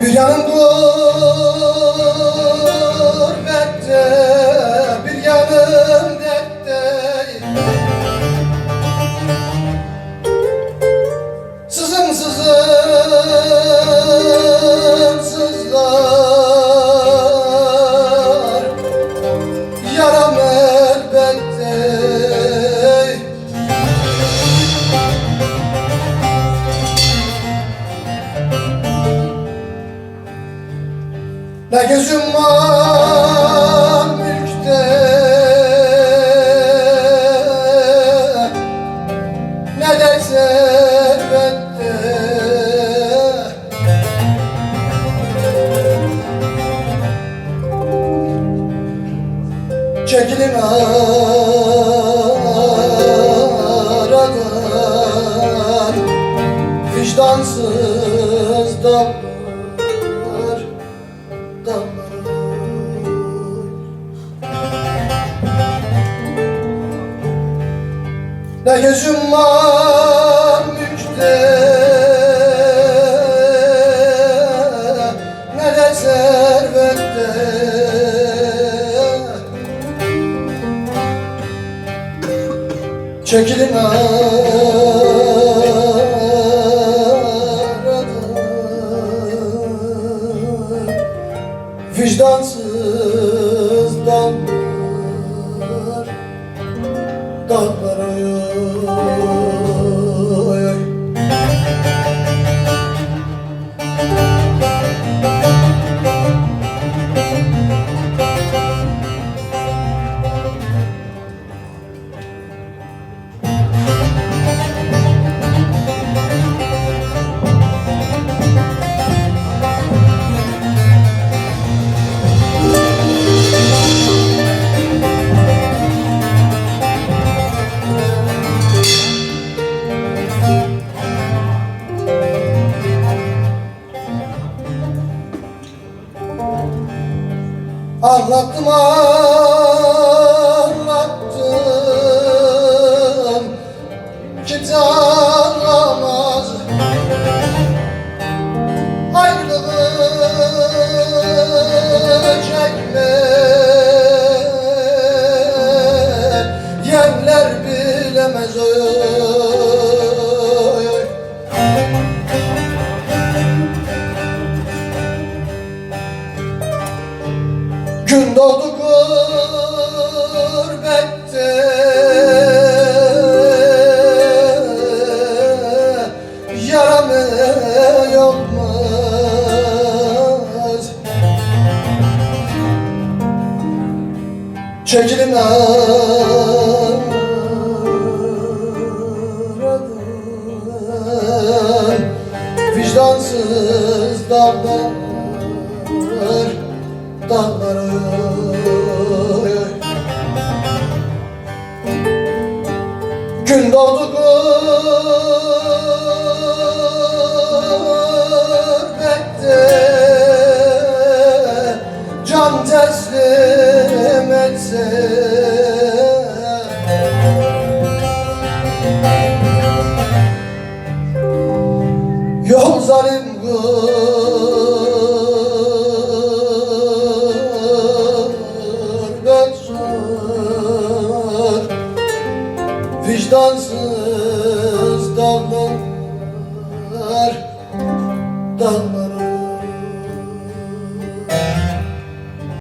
Bir yanım gurbette, bir yanım dertte. Sızım sızım sızlar, yaram elbette. Ne gözüm var mülkte, ne de servette. Çekilin aradan, vicdansız dallar. Ne gözüm var mülkte, ne de servette. Çekilin aradan, vicdansız dallar, dallar. Anlattım anlattım, kimse anlamaz. Ayrılığı çekme, yerler bilemez oy. Gün doğdu gurbette, yaram yokmaz. Çekilin aradan, vicdansız dallar, dallar. Gün doğdu gurbette, can teslim etse. Yol zalim gurbet zor, vicdansız